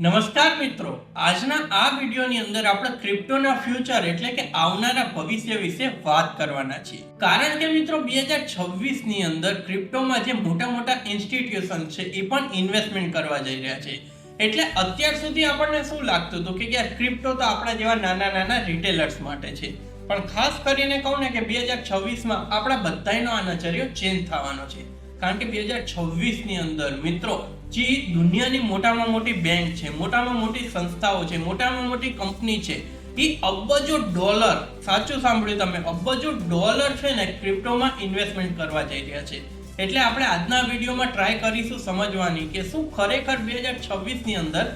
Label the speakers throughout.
Speaker 1: નમસ્કાર મિત્રો, આજના આ વિડીયોની અંદર આપણે ક્રિપ્ટોના ફ્યુચર એટલે કે આવનારા ભવિષ્ય વિશે વાત કરવાના છીએ. કારણ કે મિત્રો 2026 ની અંદર ક્રિપ્ટોમાં જે મોટા ઇન્સ્ટિટ્યુશન છે એ પણ ઇન્વેસ્ટમેન્ટ કરવા જઈ રહ્યા છે. એટલે અત્યાર સુધી આપણને શું લાગતું હતું કે યાર ક્રિપ્ટો તો આપણા જેવા નાના રિટેલર્સ માટે છે. પણ ખાસ કરીને કહું ને કે 2026માં આપણા બધાનો આ નજરિયો ચેન્જ થવાનો છે. કારણ કે 2026 ની અંદર મિત્રો જે દુનિયાની મોટામાં મોટી બેંક છે, મોટામાં મોટી સંસ્થાઓ છે, મોટામાં મોટી કંપની છે, એ અબજો ડોલર, સાચું સાંભળ્યું તમે, અબજો ડોલર છે ને ક્રિપ્ટોમાં ઇન્વેસ્ટમેન્ટ કરવા જઈ રહ્યા છે. એટલે આપણે આજના વિડીયોમાં ટ્રાય કરીશું સમજવાની કે શું ખરેખર 2026 ની અંદર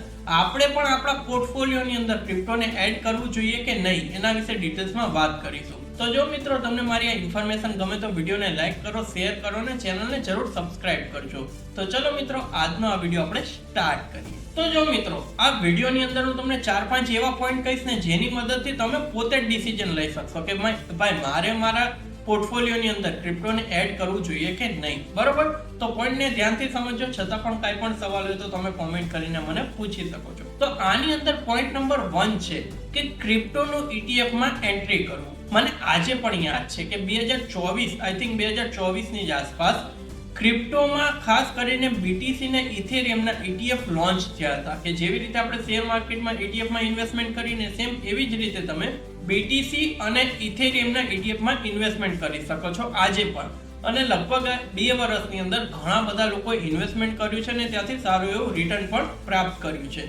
Speaker 1: આપણે પણ આપણા પોર્ટફોલિયોની અંદર ક્રિપ્ટોને એડ કરવું જોઈએ કે નહીં, એના વિશે ડિટેલ્સમાં વાત કરીશું. તો જો મિત્રો તમને મારી આ ઇન્ફોર્મેશન ગમે તો વિડીયોને લાઈક કરો, શેર કરો અને ચેનલને જરૂર સબસ્ક્રાઇબ કરજો. તો ચલો મિત્રો, આજનો આ વિડીયો આપણે સ્ટાર્ટ કરીએ. તો જો મિત્રો, આ વિડીયોની અંદર હું તમને 4-5 એવા પોઈન્ટ કહીશ ને જેની મદદથી તમે પોતે જ ડિસિઝન લઈ શકશો કે ભાઈ મારે મારા પોર્ટફોલિયોની અંદર ક્રિપ્ટોને એડ કરવું જોઈએ કે નહીં. બરોબર? તો પોઈન્ટને ધ્યાનથી સમજો. છતાં પણ કાંઈ પણ સવાલ હોય તો તમે કોમેન્ટ કરીને મને પૂછી શકો છો. તો આની અંદર પોઈન્ટ નંબર 1 છે કે ક્રિપ્ટોનું ETF માં એન્ટ્રી કરવું. મને આજે પણ યાદ છે કે 2024 આઈ થિંક 2024 ની જ આસપાસ ક્રિપ્ટોમાં ખાસ કરીને BTC ને ઇથેરિયમના ETF લોન્ચ થયા હતા કે જેવી રીતે આપણે શેર માર્કેટમાં ETF માં ઇન્વેસ્ટમેન્ટ કરીને સેમ એવી જ રીતે તમે BTC અને ઇથેરિયમના ETF માં ઇન્વેસ્ટમેન્ટ કરી શકો છો આજે પણ. અને લગભગ 2 વર્ષની અંદર ઘણા બધા લોકોએ ઇન્વેસ્ટમેન્ટ કર્યું છે અને ત્યાંથી સારું એવું રિટર્ન પણ પ્રાપ્ત કર્યું છે.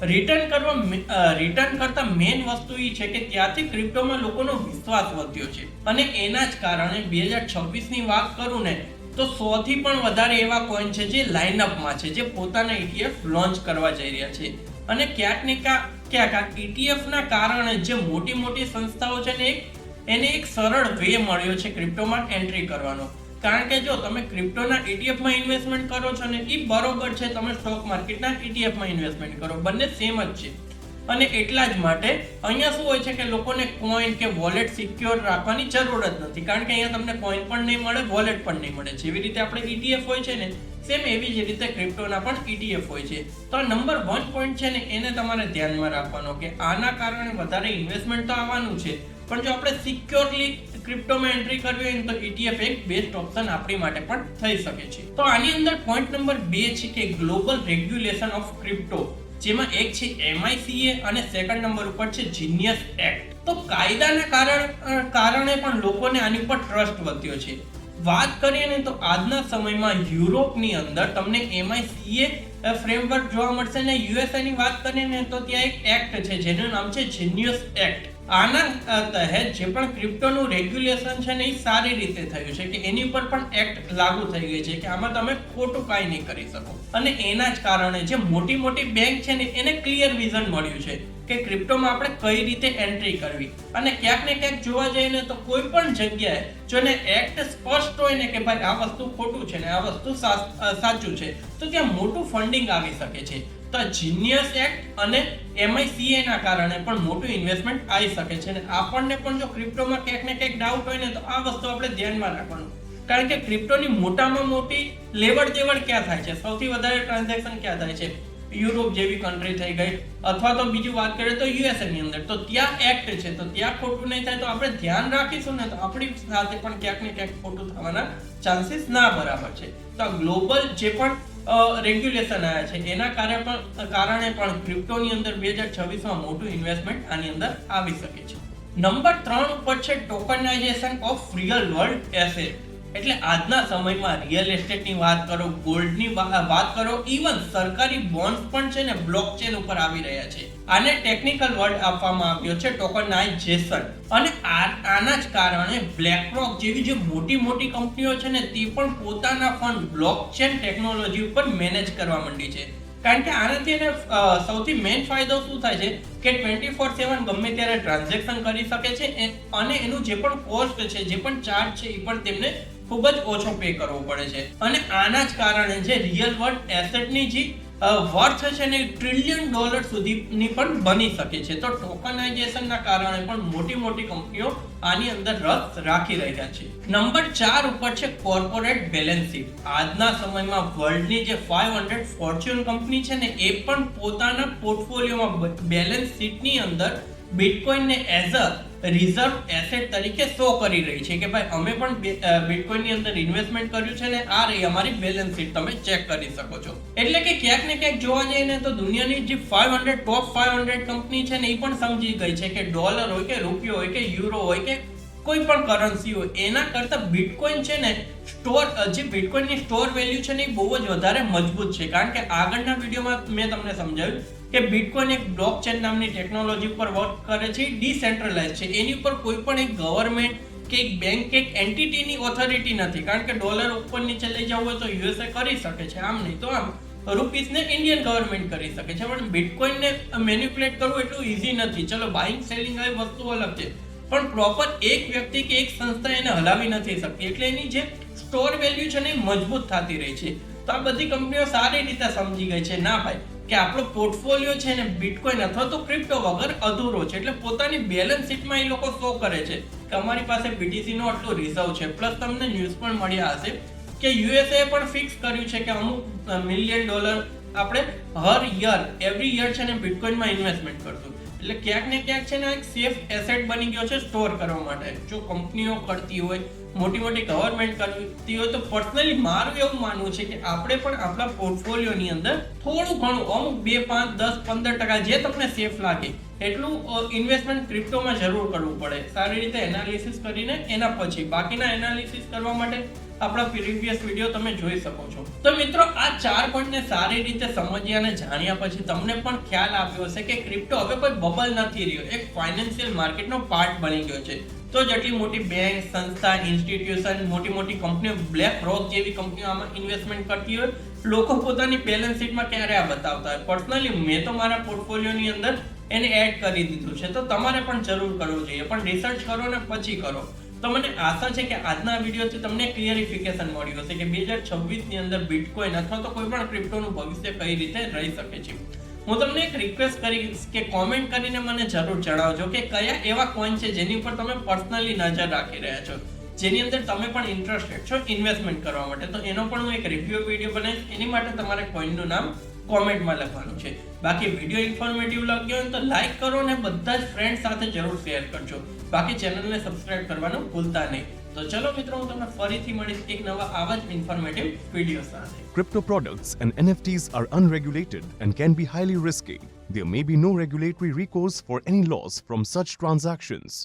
Speaker 1: રિટર્ન કરતા મેઇન વસ્તુ એ છે કે ત્યાંથી ક્રિપ્ટોમાં લોકોનો વિશ્વાસ વધ્યો છે અને એના જ કારણે 2026 ની વાત કરું ને તો 100 થી પણ વધારે એવા કોઈન છે જે લાઇનઅપમાં છે, જે પોતાના ETF લોન્ચ કરવા જઈ રહ્યા છે. અને ક્યાંક ને ક્યાંક ETF ના કારણે જે મોટી સંસ્થાઓ છે ને એને એક સરળ વે મળ્યો છે ક્રિપ્ટોમાં એન્ટ્રી કરવાનો. કારણ કે જો તમે ક્રિપ્ટોના ETF માં ઇન્વેસ્ટમેન્ટ કરો છો ને એ બરોબર છે, તમે સ્ટોક માર્કેટના ETF માં ઇન્વેસ્ટમેન્ટ કરો, બંને સેમ જ છે. અને એટલા જ માટે અહીંયા શું હોય છે કે લોકોને કોઈન કે વોલેટ સિક્યોર રાખવાની જરૂર જ નથી. કારણ કે અહીંયા તમને કોઈન પણ નહીં મળે, વોલેટ પણ નહીં મળે. જેવી રીતે આપણે ETF હોય છે ને સેમ એવી જ રીતે ક્રિપ્ટોના પણ ETF હોય છે. તો નંબર 1 પોઈન્ટ છે ને એને તમારે ધ્યાનમાં રાખવાનો કે આના કારણે વધારે ઇન્વેસ્ટમેન્ટ તો આવવાનું છે, પણ જો આપણે સિક્યોરલી ક્રિપ્ટોમાં એન્ટ્રી કરવી હોય તો ETF એક બેસ્ટ ઓપ્શન આપણી માટે પણ થઈ શકે છે. તો આની અંદર પોઈન્ટ નંબર 2 છે કે ગ્લોબલ રેગ્યુલેશન ઓફ ક્રિપ્ટો, જેમાં એક છે MiCA અને સેકન્ડ નંબર ઉપર છે જીનિયસ એક્ટ. તો કાયદાના કારણે પણ લોકોને આની પર ટ્રસ્ટ વધ્યો છે. વાત કરીએ ને તો આજના સમયમાં યુરોપની અંદર તમને MiCA ફ્રેમવર્ક જોવા મળશે ને USA ની વાત કરીએ ને તો ત્યાં એક એક્ટ છે જેનું નામ છે જીનિયસ એક્ટ. આના તહેત જે પણ ક્રિપ્ટોનું રેગ્યુલેશન છે ને એ સારી રીતે થયું છે કે એની ઉપર પણ એક્ટ લાગુ થઈ ગઈ છે કે આમાં તમે ખોટું કાંઈ નહીં કરી શકો. અને એના જ કારણે જે મોટી બેંક છે ને એને ક્લિયર વિઝન મળ્યું છે કે ક્રિપ્ટોમાં આપણે કઈ રીતે એન્ટ્રી કરવી. અને ક્યાંક ને ક્યાંક જોવા જઈએ ને તો કોઈ પણ જગ્યાએ જો ને એક્ટ સ્પષ્ટ હોય ને કે ભાઈ આ વસ્તુ ખોટું છે ને આ વસ્તુ સાચું છે તો ત્યાં મોટું ફંડિંગ આવી શકે છે. તો જીનિયસ એક્ટ અને MiCA ના કારણે પણ મોટું ઇન્વેસ્ટમેન્ટ આવી શકે છે. અને આપણને પણ જો ક્રિપ્ટોમાં ક્યાંક ને ક્યાંક ડાઉટ હોય ને તો આ વસ્તુ આપણે ધ્યાનમાં રાખવાનું. કારણ કે ક્રિપ્ટોની મોટામાં મોટી લેવડ દેવડ ક્યાં થાય છે, સૌથી વધારે ટ્રાન્ઝેક્શન ક્યાં થાય છે, યુરોપ જેવી કન્ટ્રી થઈ ગઈ, અથવા તો બીજું વાત કરીએ તો USA ની અંદર. તો ત્યાં એક્ટ છે તો ત્યાં ખોટું નહીં થાય. તો આપણે ધ્યાન રાખીશું ને તો આપણી સાથે પણ ક્યાંક ને ક્યાંક ખોટું થવાના ચાન્સીસ ના બરાબર છે. તો ગ્લોબલ જે પણ રેગ્યુલેશન આવ્યા છે એના કારણે પણ ક્રિપ્ટોની અંદર 2026માં મોટું ઇન્વેસ્ટમેન્ટ આની અંદર આવી શકે છે. નંબર 3 ઉપર છે ટોકનાઇઝેશન ઓફ રિયલ વર્લ્ડ એસેટ. એટલે આજના સમયમાં રિયલ એસ્ટેટની વાત કરો, ગોલ્ડની વાત કરો, ઇવન સરકારી બોન્ડ્સ પણ છે ને બ્લોકચેન ઉપર આવી રહ્યા છે. આને ટેકનિકલ વર્ડ આપવામાં આવ્યો છે ટોકનાઇઝેશન. અને આના જ કારણે બ્લેકરોક જેવી જે મોટી કંપનીઓ છે ને તે પણ પોતાના ફંડ બ્લોકચેન ટેકનોલોજી ઉપર મેનેજ કરવા માંડી છે. કારણ કે આનાથી એને સૌથી મેઇન ફાયદો શું થાય છે કે 24/7 ગમે ત્યારે ટ્રાન્ઝેક્શન કરી શકે છે અને એનું જે પણ કોસ્ટ છે, જે પણ ચાર્જ છે એ પણ તેમને ખૂબ જ ઓછો પે કરવો પડે છે. અને આના જ કારણે જે રિયલ વર્લ્ડ એસેટની જે વર્થ છે ને $1 ટ્રિલિયન સુધીની પણ બની શકે છે. તો ટોકનાઇઝેશનના કારણે પણ મોટી મોટી કંપનીઓ આની અંદર રસ રાખી રહ્યા છે. નંબર 4 ઉપર છે કોર્પોરેટ બેલેન્સ શીટ. આજના સમયમાં વર્લ્ડની જે 500 ફોર્ચ્યુન કંપની છે ને એ પણ પોતાના પોર્ટફોલિયોમાં બેલેન્સ શીટની અંદર બિટકોઇનને એઝ અ રિઝર્વ એસેટ તરીકે શો કરી રહી છે કે ભાઈ અમે પણ બિટકોઇનની અંદર ઇન્વેસ્ટમેન્ટ કર્યું છે ને આ રહી અમારી બેલેન્સ શીટ, તમે ચેક કરી શકો છો. એટલે કે ક્યાંક ને ક્યાંક જોવા જઈએ ને તો દુનિયાની જે 500 ટોપ 500 કંપની છે ને એ પણ સમજી ગઈ છે કે ડોલર હોય કે રૂપિયો હોય કે યુરો હોય કે કોઈ પણ કરન્સી હોય એના કરતા બિટકોઇન છે ને જે બિટકોઇનની સ્ટોર વેલ્યુ છે ને એ બહુ જ વધારે મજબૂત છે. કારણ કે આગળના વિડીયોમાં મેં તમને સમજાવ્યું કે બિટકોઇન એક બ્લોકચેન નામની ટેકનોલોજી ઉપર વર્ક કરે છે, ડિસેન્ટ્રલાઇઝ છે. એની ઉપર કોઈ પણ એક ગવર્મેન્ટ કે એક બેંક કે એક એન્ટિટીની ઓથોરિટી નથી. કારણ કે ડોલર ઉપર નીચે લઈ જવું હોય તો યુએસએ કરી શકે છે, આમ નહીં તો આમ. રૂપીસને ઇન્ડિયન ગવર્મેન્ટ કરી શકે છે, પણ બિટકોઇનને મેન્યુપ્યુલેટ કરવું એટલું ઇઝી નથી. ચલો બાઇંગ સેલિંગ આવી વસ્તુ અલગ છે, પણ પ્રોપર એક વ્યક્તિ કે એક સંસ્થા એને હલાવી નથી શકતી. એટલે એની જે સ્ટોર વેલ્યુ છે ને એ મજબૂત થતી રહી છે. તો આ બધી કંપનીઓ સારી રીતે સમજી ગઈ છે ના ભાઈ કે આપણો પોર્ટફોલિયો છે ને બિટકોઇન અથવા તો ક્રિપ્ટો વગર અધૂરો છે. એટલે પોતાની બેલેન્સ શીટમાં એ લોકો શો કરે છે કે અમારી પાસે BTC નો આટલો રિઝર્વ છે. પ્લસ તમને ન્યૂઝ પણ મળ્યા હશે કે યુએસએ પણ ફિક્સ કર્યું છે કે અમુક $1 મિલિયન આપણે એવરી યર છે ને બિટકોઇનમાં ઇન્વેસ્ટમેન્ટ કરશું. એટલે ક્યાંક ને ક્યાંક છે ને એક સેફ એસેટ બની ગયો છે સ્ટોર કરવા માટે. જો કંપનીઓ કરતી હોય, મોટી મોટી ગવર્મેન્ટ કરતી હોય, તો પર્સનલી મારું એવું માનવું છે કે આપણે પણ આપણા પોર્ટફોલિયોની અંદર થોડું ઘણું અમુક 2, 5, 10, 15% જે તમને સેફ લાગે એટલું ઇન્વેસ્ટમેન્ટ ક્રિપ્ટોમાં જરૂર કરવું પડે. સારી રીતે એનાલિસિસ કરીને એના પછી બાકીના એનાલિસિસ કરવા માટે આપણા પ્રીવિયસ વિડીયો તમે જોઈ શકો છો. તો મિત્રો આ 4 પોઈન્ટને સારી રીતે સમજ્યા અને જાણ્યા પછી તમને પણ ખ્યાલ આવ્યો હશે કે ક્રિપ્ટો હવે કોઈ બબલ નથી રહ્યો, એક ફાઇનાન્શિયલ માર્કેટનો પાર્ટ બની ગયો છે. તો જેટલી મોટી બેંક, સંસ્થા, ઇન્સ્ટિટ્યુશન, મોટી મોટી કંપનીઓ, બ્લેક રોક જેવી કંપનીઓ આમાં ઇન્વેસ્ટમેન્ટ કરતી હોય, લોકો પોતાની બેલેન્સ શીટમાં ક્યારે આ બતાવતા હોય. પર્સનલી મેં તો મારા પોર્ટફોલિયોની અંદર એને એડ કરી દીધું છે. તો તમારે પણ જરૂર કરવું જોઈએ, પણ રિસર્ચ કરો ને પછી કરો. તો મને આશા છે કે આજના વિડીયોથી તમને ક્લિયરિફિકેશન મળ્યું હશે કે 2026 ની અંદર બિટકોઇન અથવા તો કોઈ પણ ક્રિપ્ટોનું ભવિષ્ય કઈ રીતે રહી શકે છે. હું તમને એક રિક્વેસ્ટ કરીશ કે કોમેન્ટ કરીને મને જરૂર જણાવજો કે કયા એવા કોઈન છે જેની ઉપર તમે પર્સનલી નજર રાખી રહ્યા છો, જેની અંદર તમે પણ ઇન્ટરેસ્ટેડ છો ઇન્વેસ્ટમેન્ટ કરવા માટે. તો એનો પણ હું એક રિવ્યુ વિડીયો બનાવીશ. એની માટે તમારે કોઈનનું નામ કોમેન્ટમાં લખવાનું છે. બાકી વિડીયો ઇન્ફોર્મેટિવ લાગ્યો હોય તો લાઈક કરો અને બધા જ ફ્રેન્ડ સાથે જરૂર શેર કરજો. બાકી ચેનલને સબસ્ક્રાઇબ કરવાનું ભૂલતા નહીં. તો ચલો મિત્રો, હું તમને ફરીથી મળીશ એક નવા આવા જ ઇન્ફોર્મેટિવ વિડીયો સાથે.
Speaker 2: Crypto products and NFTs are unregulated and can be highly risky. There may be no regulatory recourse for any loss from such transactions.